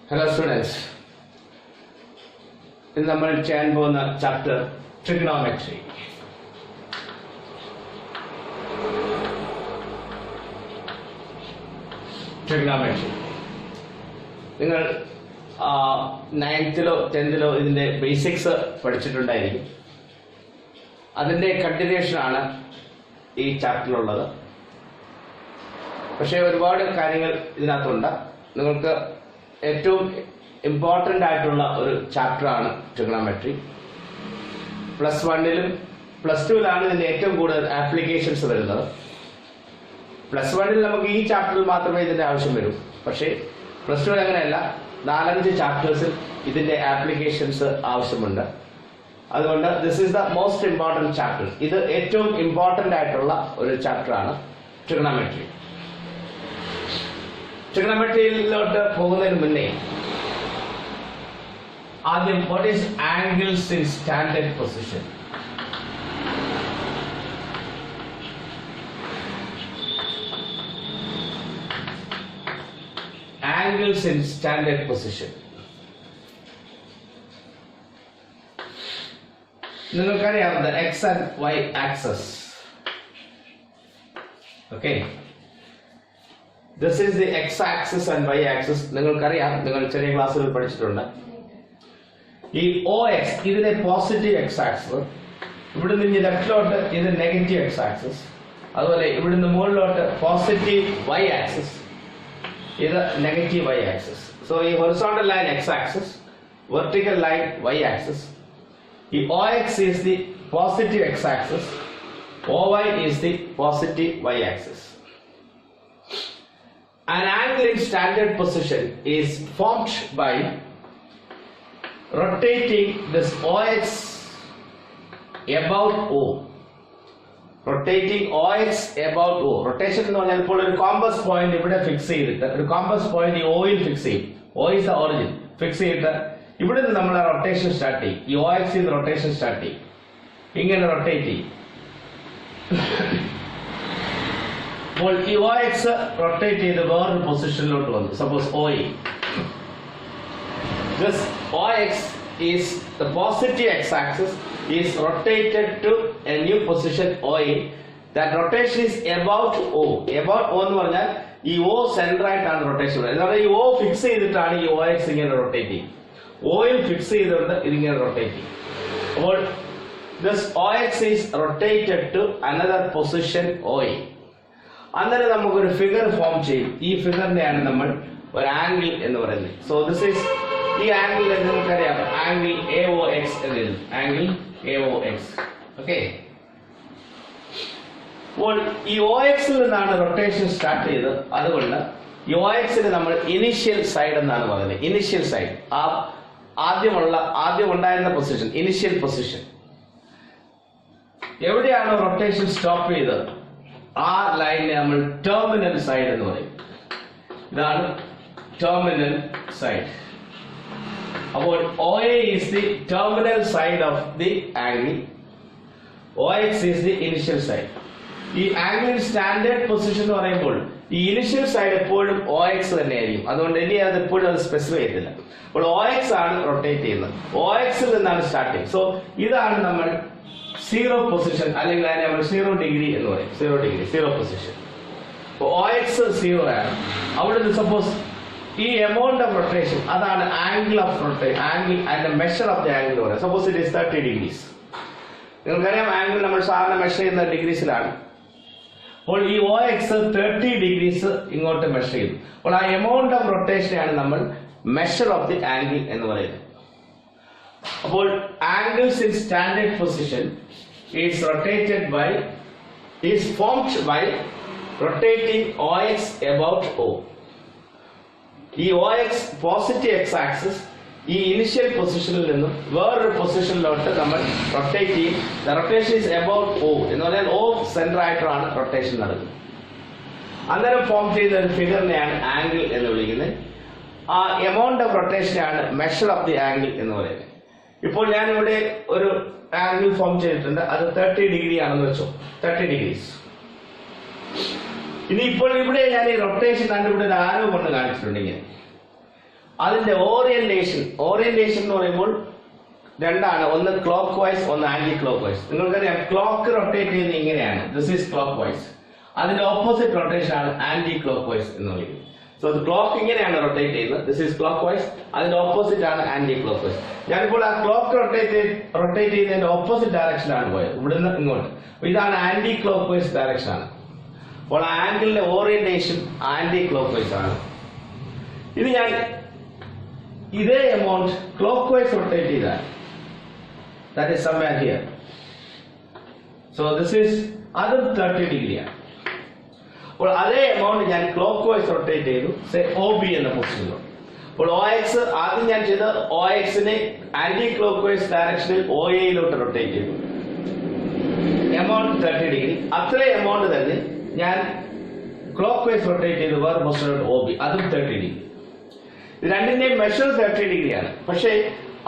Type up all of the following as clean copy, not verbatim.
Hello students. In the Chan chapter trigonometry. Trigonometry. നിങ്ങൾ 9th 10th ഇതിന്റെ basics പഠിച്ചിട്ടുണ്ടായിരിക്കും. അതിന്റെ continuation ആണ് ഈ ചാപ്റ്ററിലുള്ളത്. പക്ഷേ ഒരുപാട് കാര്യങ്ങൾ ഇതിനകത്തുണ്ട്. നിങ്ങൾക്ക് ഏറ്റവും ഇമ്പോർട്ടൻ്റ് ആയിട്ടുള്ള ഒരു ചാപ്റ്ററാണ് ട്രിഗണോമെട്രി. +1 +2 ഇതിന്റെ ഏറ്റവും കൂടുതൽ ആപ്ലിക്കേഷൻസ് വരുന്നത്. +1 നമുക്ക് ഈ ചാപ്റ്ററിൽ മാത്രമേ ഇതിന്റെ ആവശ്യം വരൂ. പക്ഷേ +2 അങ്ങനെയല്ല, 4-5 ചാപ്റ്റേഴ്സിൽ ഇതിന്റെ ആപ്ലിക്കേഷൻസ് ആവശ്യമുണ്ട്. അതുകൊണ്ട് this is the most important chapter. ഇത് ഏറ്റവും ഇമ്പോർട്ടൻ്റ് ആയിട്ടുള്ള ഒരു ചാപ്റ്ററാണ് ട്രിഗണോമെട്രി. ട്രിഗണോമെട്രിയിലോട്ട് പോകുന്നതിന് മുന്നേ ആദ്യം what is angles in standard position? Angles in standard position. നിങ്ങൾക്കറിയാം the x and y axis. Okay, this is the x axis and y axis. നിങ്ങൾക്കറിയാം, നിങ്ങൾ ചെറിയ ക്ലാസ്സുകളിൽ പഠിച്ചിട്ടുണ്ട്. ഈ OX ഇതിന്റെ പോസിറ്റീവ് x ആക്സിസ്, ഇവിടുന്ന് ഇനി ലെഫ്റ്റിലോട്ട് ഇത് നെഗറ്റീവ് x ആക്സിസ്, അതുപോലെ ഇവിടുന്ന് മുകളിലോട്ട് പോസിറ്റീവ് y ആക്സിസ്, ഇത് നെഗറ്റീവ് y ആക്സിസ്. സോ ഈ horizontal line x axis, vertical line y axis. The OX is the positive x-axis, OY is the positive y-axis. An angle in standard position is formed by rotating this OX about O. Rotating OX about O. Rotation എന്ന് പറഞ്ഞാൽ ഇപ്പോൾ ഒരു compass point ഇവിടെ fix ചെയ്തിട്ട്, ഒരു compass point ഈ oil fix ചെയ്യും. O is the origin. Fix ചെയ്തിട്ട് ഇവിടെ നിന്ന് നമ്മൾ റൊട്ടേഷൻ സ്റ്റാർട്ട് ചെയ്യും. ഈ OX റൊട്ടേഷൻ സ്റ്റാർട്ട് ചെയ്യും. ഇങ്ങനെ റൊട്ടേറ്റ് ചെയ്യും. അപ്പോൾ ഈ OX റൊട്ടേറ്റ് ചെയ്ത് വേറൊരു പൊസിഷനിലോട്ട് വന്നു. Suppose OE. This OX is the positive x-axis is rotated to a new position OE. That rotation is about O. About O എന്ന് പറഞ്ഞാൽ ഈ O സെന്റർ ആയിട്ടാണ് റൊട്ടേഷൻ. എന്നാൽ ഈ O ഫിക്സ് ചെയ്തിട്ടാണ് ഈ OX ഇങ്ങനെ റൊട്ടേറ്റ് ചെയ്യും. ഓയിൽ ഫിക്സ് ചെയ്തുകൊണ്ട് ഇതിങ്ങനെ റൊട്ടേറ്റ് ചെയ്യും. അപ്പോൾ this OX is rotated to another position OE. അന്നേരം നമുക്കൊരു ഫിഗർ ഫോം ചെയ്യും. ഈ ഫിഗറിനെയാണ് നമ്മൾ ഒരു ആംഗിൾ എന്ന് പറയുന്നത്. സോ ദിസ് ഈസ് ഈ ആംഗിൾ നിങ്ങൾക്കറിയാം, ആംഗിൾ AOX എന്നെഴുതും. Angle AOX. ഓക്കെ, അപ്പോൾ ഈ OX നിന്നാണ് റൊട്ടേഷൻ സ്റ്റാർട്ട് ചെയ്തത്. അതുകൊണ്ട് ഈ OX നമ്മൾ ഇനിഷ്യൽ സൈഡ് എന്നാണ് പറയുന്നത്. ഇനിഷ്യൽ സൈഡ്, ആദ്യം ഉണ്ടായിരുന്ന പൊസിഷൻ, ഇനിഷ്യൽ പൊസിഷൻ. എവിടെയാണ് റൊട്ടേഷൻ സ്റ്റോപ്പ് ചെയ്തത് ആ ലൈനിനെ നമ്മൾ ടെർമിനൽ സൈഡ് എന്ന് പറയും. ഇതാണ് ടെർമിനൽ സൈഡ്. അപ്പോൾ OA is the terminal side of the angle, OX is the initial side. ഈ ആംഗിൾ സ്റ്റാൻഡേർഡ് പൊസിഷൻ എന്ന് പറയുമ്പോൾ ഈ ഇനിഷ്യൽ സൈഡ് എപ്പോഴും OX തന്നെയായിരിക്കും. അതുകൊണ്ട് ഇനി അത് എപ്പോഴും അത് സ്പെസിഫൈ ചെയ്തില്ല. അപ്പോൾ OX ആണ് റൊട്ടേറ്റ് ചെയ്യുന്നത്. OX നിന്നാണ് സ്റ്റാർട്ട് ചെയ്യുന്നത്. സോ ഇതാണ് നമ്മൾ സീറോ പൊസിഷൻ, അല്ലെങ്കിൽ അതിനെ നമ്മൾ 0 ഡിഗ്രി എന്ന് പറയും. 0 ഡിഗ്രി, സീറോ പൊസിഷൻ. അപ്പോൾ OX 0 ആണ്. അവിടെ നിന്ന് സപ്പോസ് ഈ എമൗണ്ട് ഓഫ് റൊട്ടേഷൻ, അതാണ് angle of rotation, angle and measure of the angle എന്ന് പറയും. Suppose it is 30 degrees. നിങ്ങൾക്കറിയാം ആംഗിൾ നമ്മൾ സാധാരണ മെഷർ ചെയ്യുന്ന ഡിഗ്രീസിലാണ്. അപ്പോൾ ഈ OX 30 ഡിഗ്രീസ് ഇങ്ങോട്ട് മെഷർ ചെയ്തു. അപ്പോൾ ആ എമൗണ്ട് ഓഫ് റൊട്ടേഷനെയാണ് നമ്മൾ മെഷർ ഓഫ് ദി ആംഗിൾ എന്ന് പറയുന്നത്. അപ്പോൾ angles in standard position is rotated by, is formed by rotating OX about O. ഈ OX പോസിറ്റീവ് എക്സ് ആക്സിസ് ഈ ഇനിഷ്യൽ പൊസിഷനിൽ നിന്നും വേറൊരു പൊസിഷനിലോട്ട് നമ്മൾ റൊട്ടേറ്റ് ചെയ്യും. റൊട്ടേഷൻ ഈസ് അബൌട്ട് O എന്ന് പറഞ്ഞാൽ O സെന്റർ ആയിട്ടാണ് റൊട്ടേഷൻ നടക്കുന്നത്. അന്നേരം ഫോം ചെയ്ത ഒരു ഫിഗറിനെയാണ് ആംഗിൾ എന്ന് വിളിക്കുന്നത്. ആ എമൗണ്ട് ഓഫ് റൊട്ടേഷനാണ് മെഷർ ഓഫ് ദി ആംഗിൾ എന്ന് പറയുന്നത്. ഇപ്പോൾ ഞാനിവിടെ ഒരു ആംഗിൾ ഫോം ചെയ്തിട്ടുണ്ട്. അത് 30 ഡിഗ്രി ആണെന്ന് വെച്ചോ, 30 ഡിഗ്രീസ്. ഇനി ഇപ്പോൾ ഇവിടെ ഞാൻ ഈ റൊട്ടേഷൻ കണ്ടുപിടിച്ച ആരോ കൊണ്ട് കാണിച്ചിട്ടുണ്ടെങ്കിൽ അതിന്റെ ഓറിയന്റേഷൻ എന്ന് പറയുമ്പോൾ രണ്ടാണ്, ഒന്ന് ക്ലോക്ക് വൈസ്, ഒന്ന് ആന്റി ക്ലോക്ക് വൈസ്. നിങ്ങൾക്കറിയാം ക്ലോക്ക് റൊട്ടേറ്റ് ചെയ്യുന്നത് ഇങ്ങനെയാണ്, ദിസ് ഈസ് ക്ലോക്ക് വൈസ്. അതിന്റെ ഓപ്പോസിറ്റ് റൊട്ടേഷൻ ആണ് ആന്റി ക്ലോക്ക് വൈസ് എന്ന് വിളിക്കുന്നത്. സോ ക്ലോക്ക് ഇങ്ങനെയാണ് റൊട്ടേറ്റ് ചെയ്യുന്നത്, ദിസ് ഈസ് ക്ലോക്ക് വൈസ്. അതിന്റെ ഓപ്പോസിറ്റ് ആണ് ആന്റി ക്ലോക്ക് വൈസ്. ഞാനിപ്പോൾ ആ ക്ലോക്ക് റൊട്ടേറ്റ് ചെയ്യുന്നതിന്റെ ഓപ്പോസിറ്റ് ഡയറക്ഷനാണ് പോയത്, ഇവിടുന്ന് ഇങ്ങോട്ട്. ഇതാണ് ആന്റി ക്ലോക്ക് വൈസ് ഡയറക്ഷൻ ആണ്. അപ്പോൾ ആംഗിളിന്റെ ഓറിയന്റേഷൻ ആന്റി ക്ലോക്ക് വൈസ് ആണ്. ഇത് ഞാൻ ഇതേ എമൗണ്ട് ക്ലോക്ക് വൈസ് റൊട്ടേറ്റ് ചെയ്താൽ that is somewhere here. So this is അതും 30 ഡിഗ്രിയാണ്. അപ്പോൾ അതേ എമൗണ്ട് ഞാൻ ക്ലോക്ക് വൈസ് റൊട്ടേറ്റ് ചെയ്തു, സേ OB എന്ന പൊസിഷനിൽ. അപ്പോൾ OX ആദ്യം ഞാൻ ചെയ്ത OX നെ ആന്റി ക്ലോക്ക് വൈസ് ഡയറക്ഷനിൽ OAയിലോട്ട് റൊട്ടേറ്റ് ചെയ്തു, എമൗണ്ട് 30 ഡിഗ്രി. അത്രേ എമൗണ്ട് തന്നെ ഞാൻ ക്ലോക്ക് വൈസ് റൊട്ടേറ്റ് ചെയ്തു വേറെ പൊസിഷനിലോട്ട് OB, അതും 30 ഡിഗ്രി. ഇത് രണ്ടിന്റെയും മെഷർ 30 ഡിഗ്രിയാണ്. പക്ഷേ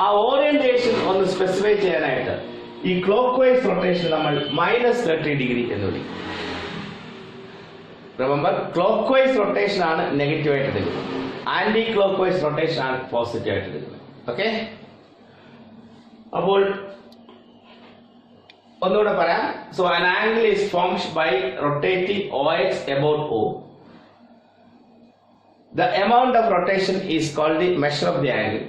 ആ ഓറിയന്റേഷൻ ഒന്ന് സ്പെസിഫൈ ചെയ്യാനായിട്ട് ഈ ക്ലോക്ക് വൈസ് റൊട്ടേഷൻ നമ്മൾ -30 ഡിഗ്രി എന്ന് വിളിക്കും. റിമെമ്പർ, ക്ലോക്ക് വൈസ് റൊട്ടേഷൻ ആണ് നെഗറ്റീവ് ആയിട്ട് എടുക്കുന്നത്, ആന്റി ക്ലോക്ക് വൈസ് റൊട്ടേഷൻ ആണ് പോസിറ്റീവ് ആയിട്ട് എടുക്കുന്നത്. ഓക്കെ, അപ്പോൾ ഒന്നുകൂടെ പറയാം. So an angle is formed by rotating OX about O. The amount of rotation is called the measure of the angle.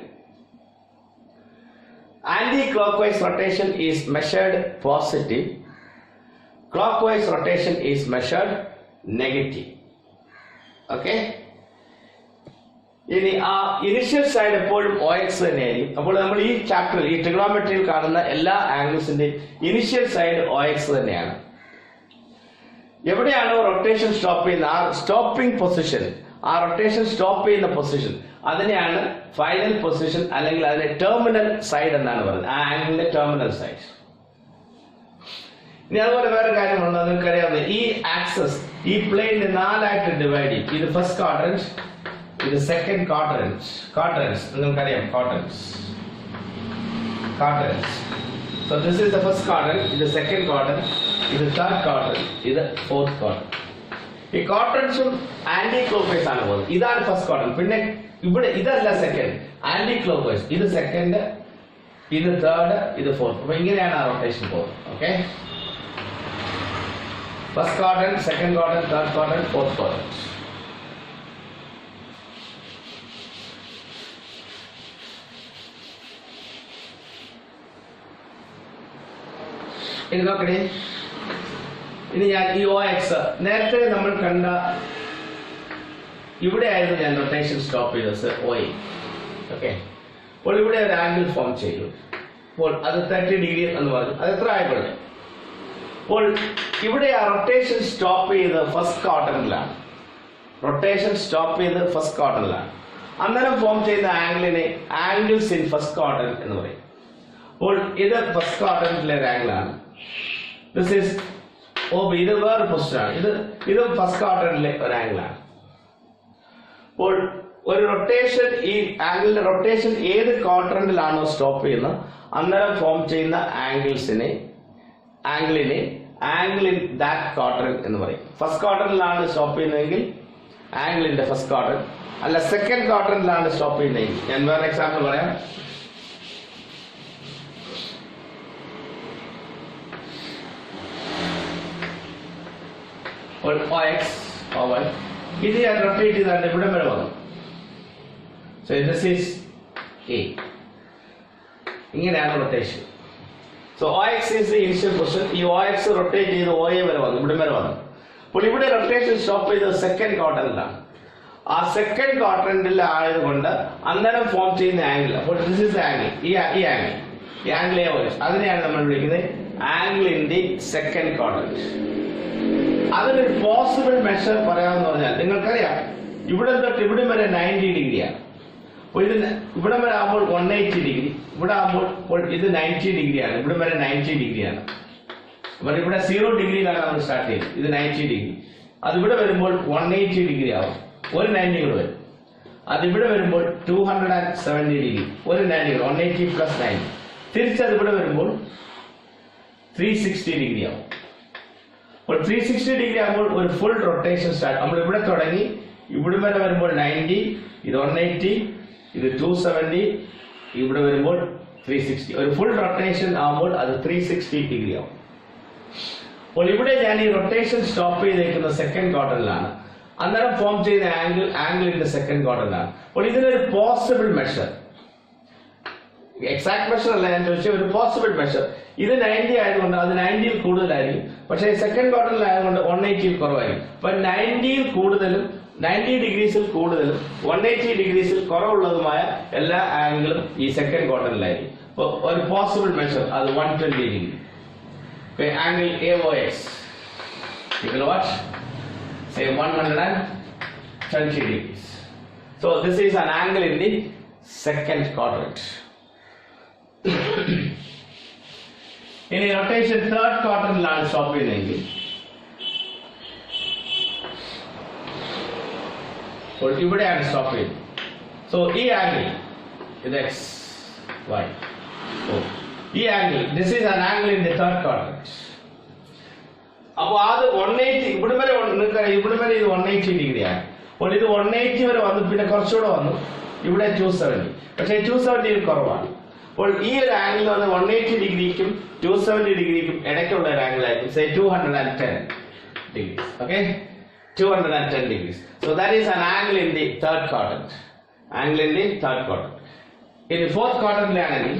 Anti-clockwise rotation is measured positive. Clockwise rotation is measured negative. Okay? ഇനി ആ initial side എപ്പോഴും OX തന്നെയായിരിക്കും. അപ്പോൾ നമ്മൾ ഈ ചാപ്റ്ററിൽ ഈ ട്രിഗണോമെട്രിയിൽ കാണുന്ന എല്ലാ ആംഗിൾസിന്റെ ഇനിഷ്യൽ സൈഡ് OX തന്നെയാണ്. എവിടെയാണോ റൊട്ടേഷൻ സ്റ്റോപ്പ് ചെയ്യുന്ന ആ സ്റ്റോപ്പിംഗ് പൊസിഷൻ, ആ റൊട്ടേഷൻ സ്റ്റോപ്പ് ചെയ്യുന്ന പൊസിഷൻ, അതിനെയാണ് ഫൈനൽ പൊസിഷൻ അല്ലെങ്കിൽ അതിനെ ടെർമിനൽ സൈഡ് എന്നാണ് പറയുന്നത്, ആ ആംഗിളിന്റെ ടെർമിനൽ സൈഡ്. ഇനി അതുപോലെ വേറെ കാര്യമുണ്ട്, നിങ്ങൾക്കറിയാവുന്ന ഈ ആക്സസ് ഈ പ്ലെയിനിനെ 4ആയിട്ട് ഡിവൈഡ് ചെയ്യും. ഇത് ഫസ്റ്റ് ക്വാഡ്രന്റ്, ഇത് സെക്കൻഡ് ക്വാഡ്രന്റ്, നിങ്ങൾക്കറിയാം ക്വാഡ്രന്റ്സ്. So this is the first quadrant, ഇത് സെക്കൻഡ് ക്വാഡ്രന്റ്, ഇത് തേർഡ് ക്വാഡ്രന്റ്, ഇത് ഫോർത്ത് ക്വാഡ്രന്റ്. ഈ ക്വാഡ്രന്റ്സും ആന്റി ക്ലോക്ക് വൈസ് ആണ് പോകുന്നത്. ഇതാണ് ഫസ്റ്റ് ക്വാഡ്രന്റ്. പിന്നെ ഇവിടെ ഇതല്ല സെക്കൻഡ്, ആന്റി ക്ലോക്ക് വൈസ്. ഇത് സെക്കൻഡ്, ഇത് തേർഡ്, ഇത് ഫോർത്ത്. അപ്പൊ ഇങ്ങനെയാണ് ആ റൊട്ടേഷൻ പോകുന്നത്. Okay, first quadrant, second quadrant, third quadrant, fourth quadrant. ഇനി നോക്കണേ, ഇനി ഞാൻ ഈ OX നേരത്തെ നമ്മൾ കണ്ട ഇവിടെ ആയിരുന്നു ഞാൻ റൊട്ടേഷൻ സ്റ്റോപ്പ് ചെയ്തത് OA. ഓക്കെ, അപ്പോൾ ഇവിടെ ഒരു ആംഗിൾ ഫോം ചെയ്തു. അപ്പോൾ അത് 30 ഡിഗ്രി എന്ന് പറഞ്ഞു, അത് എത്ര ആയിക്കോട്ടെ. അപ്പോൾ ഇവിടെ ആ റൊട്ടേഷൻ സ്റ്റോപ്പ് ചെയ്ത് ഫസ്റ്റ് ക്വാഡ്രന്റിലാണ്, അന്നേരം ഫോം ചെയ്യുന്ന ആംഗിളിനെ ആംഗിൾസ് ഇൻ ഫസ്റ്റ് ക്വാഡ്രന്റ് എന്ന് പറയും. അപ്പോൾ ഇത് ഫസ്റ്റ് ക്വാഡ്രന്റിലെ ഒരു ആംഗിളാണ്, ദിസ് ഈസ് OB. ഇത് വേറെ പൊസിഷനാണ്, ഇത് ഫസ്റ്റ് ക്വാഡ്രന്റിലെ ഒരു ആംഗിളാണ്. അപ്പോൾ ഒരു റൊട്ടേഷൻ, ഈ ആംഗിളിന്റെ റൊട്ടേഷൻ ഏത് ക്വാഡ്രന്റിലാണോ സ്റ്റോപ്പ് ചെയ്യുന്നത് അന്നേരം ഫോം ചെയ്യുന്ന ആംഗിളിനെ ആംഗിൾ ഇൻ ദാറ്റ് ക്വാഡ്രന്റ് എന്ന് പറയും. ഫസ്റ്റ് ക്വാഡ്രന്റിലാണ് സ്റ്റോപ്പ് ചെയ്യുന്നതെങ്കിൽ angle in the first quadrant, അല്ല സെക്കൻഡ് ക്വാഡ്രന്റിലാണ് സ്റ്റോപ്പ് ചെയ്യുന്നതെങ്കിൽ, ഞാൻ വേറെ എക്സാമ്പിൾ പറയാം. OX over ഇത് ഞാൻ റൊട്ടേറ്റ് ചെയ്താൽ ഇവിടെ വരെ വന്നു. So this is A. ഇങ്ങനെയാണ് rotation. So OX is the initial position. ഈ OX റൊട്ടേറ്റ് ചെയ്ത് OA വരെ വന്നു, ഇവിടെ വരെ വന്നു. അപ്പോൾ ഇവിടെ റൊട്ടേഷൻ സ്റ്റോപ്പ് ചെയ്തത് സെക്കൻഡ് ക്വാഡ്രന്റിലാണ്. ആ സെക്കൻഡ് ക്വാഡ്രന്റിൽ ആയതുകൊണ്ട് അന്നേരം ഫോം ചെയ്യുന്ന ആംഗിൾ, അപ്പോൾ ദിസ് ഈസ് ആംഗിൾ, ഈ ആംഗിൾ OX, അതിനെയാണ് നമ്മൾ വിളിക്കുന്നത് angle in the second quadrant. അതിനൊരു പോസിബിൾ മെഷർ പറയാമെന്ന് പറഞ്ഞാൽ നിങ്ങൾക്കറിയാം, ഇവിടെ തൊട്ട് ഇവിടെ വരെ 90 ഡിഗ്രിയാണ്. അപ്പോൾ ഇത് ഇവിടെ വരെ ആകുമ്പോൾ 180 ഡിഗ്രി, ഇവിടെ ആകുമ്പോൾ ഇത് 90 ഡിഗ്രിയാണ്, ഇവിടെ വരെ 90 ഡിഗ്രിയാണ്. അപ്പോൾ ഇവിടെ 0 ഡിഗ്രിയിലാണ് നമ്മൾ സ്റ്റാർട്ട് ചെയ്തത്, ഇത് 90 ഡിഗ്രി. അതിവിടെ വരുമ്പോൾ 180 ഡിഗ്രി ആവും, ഒരു 90 കൂടെ വരും. അതിവിടെ വരുമ്പോൾ 270 ഡിഗ്രി, ഒരു 90 180 പ്ലസ് 90. തിരിച്ചത് ഇവിടെ വരുമ്പോൾ 360 ഡിഗ്രി ആവും. അപ്പോൾ 360 ഡിഗ്രി ആകുമ്പോൾ ഒരു ഫുൾ റൊട്ടേഷൻ സ്റ്റാർട്ട്. നമ്മൾ ഇവിടെ തുടങ്ങി ഇവിടെ വരെ വരുമ്പോൾ 90, ഇത് 180, ഇത് 270, ഇവിടെ വരുമ്പോൾ 360. ഒരു ഫുൾ റൊട്ടേഷൻ ആകുമ്പോൾ അത് 360 ഡിഗ്രി ആവും. അപ്പോൾ ഇവിടെ ഞാൻ ഈ റൊട്ടേഷൻ സ്റ്റോപ്പ് ചെയ്തേക്കുന്ന സെക്കൻഡ് ക്വാർട്ടറിലാണ്. അന്നേരം ഫോം ചെയ്യുന്ന ആംഗിളിന്റെ സെക്കൻഡ് ക്വാർട്ടറിലാണ്. അപ്പോൾ ഇതിനൊരു പോസിബിൾ മെഷർ, എക്സാക്ട് മെഷർ അല്ല ഞാൻ ചോദിച്ചാൽ, ഒരു പോസിബിൾ മെഷർ. ഇത് 90 ആയതുകൊണ്ട് അത് 90ൽ കൂടുതലായിരിക്കും. പക്ഷേ സെക്കൻഡ് ക്വാർട്ടറിലായതുകൊണ്ട് 180ൽ കുറവായിരിക്കും. അപ്പൊ 90ൽ കൂടുതലും 90 ഡിഗ്രീസിൽ കൂടുതലും 180 ഡിഗ്രീസിൽ കുറവുള്ളതുമായ എല്ലാ ആംഗിളും ഈ സെക്കൻഡ് ക്വാർട്ടറിലായിരിക്കും. അപ്പോൾ ഒരു പോസിബിൾ മെഷർ അത് 120 degree. Angle AOX you will watch say 120 degrees. So this is an angle in the second quadrant. In a rotation third quadrant ലാണ് സ്റ്റോപ്പ് ചെയ്യുന്നതെങ്കിൽ ഇവിടെയാണ് സ്റ്റോപ്പ് ചെയ്യുന്നത്. സോ ഈ ആംഗിൾ ഇത് X Y, ഈ angle this is an angle in the third quadrant. അപ്പോൾ അത് 180 ഇവിടെ വരെ ഇത് 180 ഡിഗ്രിയാണ്. അപ്പോൾ ഇത് 180 വരെ വന്നു, പിന്നെ കുറച്ചുകൂടെ വന്നു, ഇവിടെ 270. പക്ഷേ 270 കുറവാണ്. അപ്പോൾ ഈ ഒരു ആംഗിൾ വന്ന് 180 ഡിഗ്രിക്കും 270 ഡിഗ്രിക്കും ഇടയ്ക്കുള്ള ഒരു ആംഗിൾ ആയിരിക്കും, say 210 degrees. Okay, 210 degrees. So that is an angle in the third quadrant. Angle in the third quadrant. In the fourth quadrant ആണെങ്കിൽ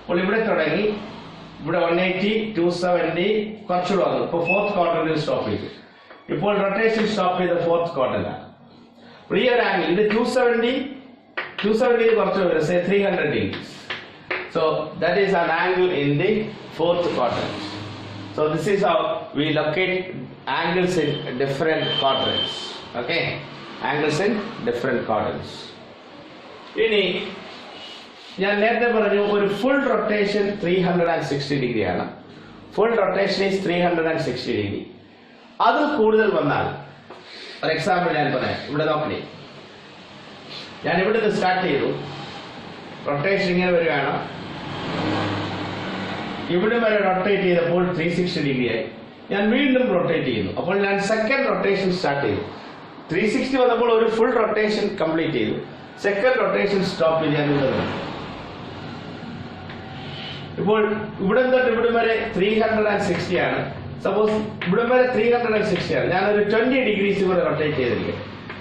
അപ്പോൾ ഇവിടെ തുടങ്ങി, ഇവിടെ 180, 270 കുറച്ചുകൂടെ വന്നു. ഇപ്പോൾ ഫോർത്ത് ക്വാർട്ടറിൽ സ്റ്റോപ്പ് ചെയ്തു. ഇപ്പോൾ റൊട്ടേഷൻ സ്റ്റോപ്പ് ചെയ്ത ഫോർത്ത് ക്വാർട്ടറിലാണ്. അപ്പോൾ ഈ ഒരു ആംഗിൾ ഇത് 270 കുറച്ച് വരും, say 300 degrees. So that is an angle in the fourth quadrant. So this is how we locate angles in different quadrants. Okay, angles in different quadrants. ഇനി ഞാൻ നേരത്തെ പറഞ്ഞു ഒരു ഫുൾ റൊട്ടേഷൻ 360 ഡിഗ്രി ആണ്. Full rotation is 360 degree. അത് കൂടുതൽ വന്നാൽ ഒരു എക്സാമ്പിൾ ഞാൻ പറയാം. ഇവിടെ നോക്കണേ, ഞാൻ ഇവിടുന്ന് സ്റ്റാർട്ട് ചെയ്തു, റൊട്ടേഷൻ ഇങ്ങനെ വരികയാണ്, ഇവിടെ വരെ റൊട്ടേറ്റ് ചെയ്തപ്പോൾ 360 ഡിഗ്രി ആയി. ഞാൻ വീണ്ടും റൊട്ടേറ്റ് ചെയ്യുന്നു. അപ്പോൾ ഞാൻ സെക്കൻഡ് റൊട്ടേഷൻ സ്റ്റാർട്ട് ചെയ്തു. 360 വന്നപ്പോൾ ഒരു ഫുൾ റൊട്ടേഷൻ കംപ്ലീറ്റ് ചെയ്തു. സെക്കൻഡ് റൊട്ടേഷൻ സ്റ്റോപ്പ് ചെയ്ത് ഞാൻ ഇവിടെ വന്നു. ഇപ്പോൾ ഇവിടെ തൊട്ട് ഇവിടെ വരെ 360 ആണ്. സപ്പോസ് ഇവിടെ വരെ 360 ആണ്. ഞാനൊരു 20 ഡിഗ്രീസ് കൂടെ റൊട്ടേറ്റ് ചെയ്തിരിക്കും.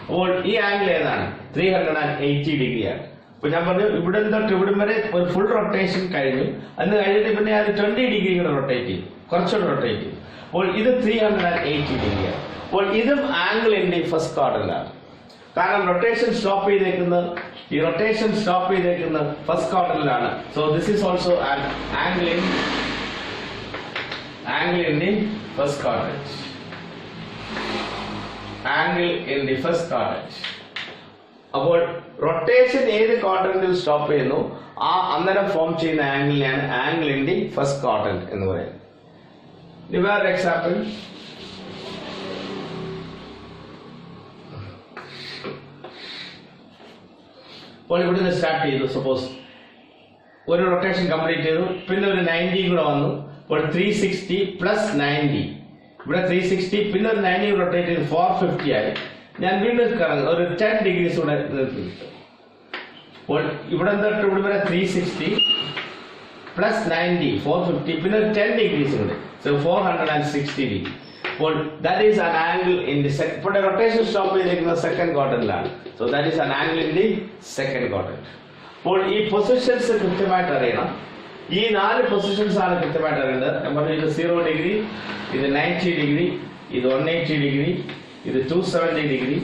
അപ്പോൾ ഈ ആംഗിൾ ഏതാണ്? 380 ഡിഗ്രിയാണ്. അപ്പൊ ഞാൻ പറഞ്ഞു ഇവിടെ തൊട്ട് ഇവിടെ വരെ ഒരു ഫുൾ റൊട്ടേഷൻ കഴിഞ്ഞു. അന്ന് കഴിഞ്ഞിട്ട് പിന്നെ അത് 20 ഡിഗ്രി കൂടെ റൊട്ടേറ്റ് ചെയ്തു, കുറച്ചുകൂടെ റൊട്ടേറ്റ് ചെയ്തു. അപ്പോൾ ഇത് 380 ഡിഗ്രിയാണ്. അപ്പോൾ ഇതും ആംഗിൾ ഇൻ ദി ഫസ്റ്റ് ക്വാഡ്രന്റാണ്. കാരണം റൊട്ടേഷൻ സ്റ്റോപ്പ് ചെയ്തേക്കുന്നത് ഫസ്റ്റ് ക്വാർട്ടറിലാണ്. So this is also an angle in the first quadrant. Angle in the first quadrant. അപ്പോൾ റൊട്ടേഷൻ ഏത് ക്വാഡ്രന്റിൽ സ്റ്റോപ്പ് ചെയ്യുന്നു ആ അന്നേരം ഫോം ചെയ്യുന്ന ആംഗിളിനെയാണ് angle in the first quadrant എന്ന് പറയുന്നത്. വേറെ എക്സാമ്പിൾ, അപ്പോൾ ഇവിടുന്ന് സ്റ്റാർട്ട് ചെയ്തു. സപ്പോസ് ഒരു റൊട്ടേഷൻ കംപ്ലീറ്റ് ചെയ്തു, പിന്നെ ഒരു 90 കൂടെ വന്നു. അപ്പോൾ 360 പ്ലസ് 90, ഇവിടെ 360 പിന്നെ ഒരു 90 റൊട്ടേറ്റ് ചെയ്ത് 450 ആയി. ഞാൻ വീണ്ടും ഒരു 10 ഡിഗ്രീസ് കൂടെ നിർത്തി. അപ്പോൾ ഇവിടെ തൊട്ട് ഇവിടെ വരെ 360 പ്ലസ് 90 450 പിന്നെ ഒരു 10 ഡിഗ്രീസ് കൂടെ, സോ 460 ഡിഗ്രി. അപ്പോൾ that is an angle in the second. ഇപ്പോൾ റൊട്ടേഷൻ സ്റ്റോപ്പ് ചെയ്തിരിക്കുന്ന സെക്കൻഡ് ക്വാഡ്രന്റിലാണ്. So that is an angle in the second quadrant. അപ്പോൾ ഈ പൊസിഷൻസ് കൃത്യമായിട്ട് അറിയണം. ഈ 4 പൊസിഷൻസ് ആണ് കൃത്യമായിട്ട് അറിയേണ്ടത്. നമ്മൾ ഇത് 0 ഡിഗ്രി, ഇത് 90 ഡിഗ്രി, ഇത് 180 ഡിഗ്രി, ഇത് 270 ഡിഗ്രി,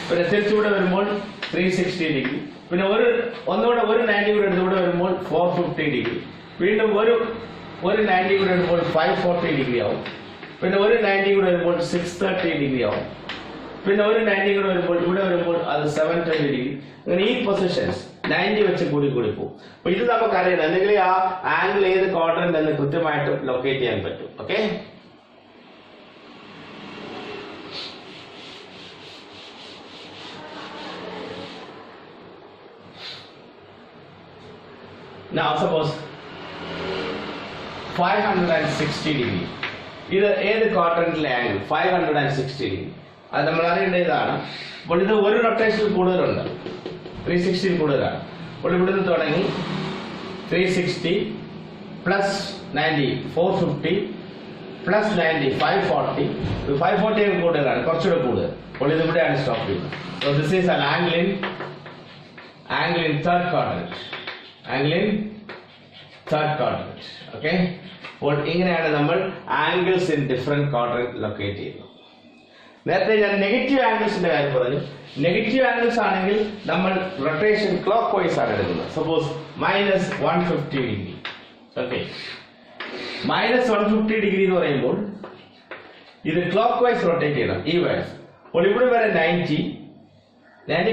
പിന്നെ തിരിച്ചുകൂടെ വരുമ്പോൾ 360 ഡിഗ്രി, പിന്നെ ഒന്നുകൂടെ ഒരു 90 കൂടെ എടുത്തുകൂടെ വരുമ്പോൾ 450 ഡിഗ്രി, വീണ്ടും ഒരു 90 കൂടെ വരുമ്പോൾ 540 ഡിഗ്രി ആവും, പിന്നെ ഒരു 90 കൂടെ വരുമ്പോൾ 630 ഡിഗ്രി ആവും, പിന്നെ ഒരു 90 കൂടെ വരുമ്പോൾ ഇവിടെ വരുമ്പോൾ അത് 720 ഡിഗ്രി. അങ്ങനെ ഈ പൊസിഷൻസ് 90 വെച്ച് കൂടി പോകും. അപ്പൊ ഇത് നമുക്കറിയണം, അല്ലെങ്കിൽ ആ ആംഗിൾ ഏത് ക്വാഡ്രന്റ് എന്ന് കൃത്യമായിട്ട് ലൊക്കേറ്റ് ചെയ്യാൻ പറ്റും. ഓക്കെ, now suppose 560 ഡിഗ്രി, ഇത് ഏത് ക്വാഡ്രന്റിലെ ആംഗിൾ? 560 ഡിഗ്രി. അത് നമ്മൾ അറിയേണ്ട ഇതാണ്. അപ്പോൾ ഇത് ഒരു റൊട്ടേഷൻ കൂടുതലുണ്ട്. 360 കൂടുതലാണ്. അപ്പോൾ ഇവിടുന്ന് തുടങ്ങി 360 പ്ലസ് 90 450 പ്ലസ് 90 540 540 കൂടുതലാണ്, കുറച്ചുകൂടെ കൂടുതൽ. അപ്പോൾ ഇത് ഇവിടെയാണ് സ്റ്റോപ്പ് ചെയ്യുന്നത്. So this is an angle in third quadrant. Okay. അപ്പോൾ ഇങ്ങനെയാണ് നമ്മൾ angles in different quadrant locate ചെയ്യുന്നത്. നേരത്തെ ഞാൻ നെഗറ്റീവ് ആംഗിൾസിന്റെ കാര്യം പറഞ്ഞു. നെഗറ്റീവ് ആംഗിൾസ് ആണെങ്കിൽ നമ്മൾ റൊട്ടേഷൻ ക്ലോക്ക് വൈസ് ആണ് എടുക്കുന്നത്. Suppose -150 degree. ഓക്കെ, -150 ഡിഗ്രി എന്ന് പറയുമ്പോൾ ഇത് ക്ലോക്ക് വൈസ് റൊട്ടേറ്റ് ചെയ്യണം ഈ വൈസ്. അപ്പോൾ ഇവിടെ വരെ 90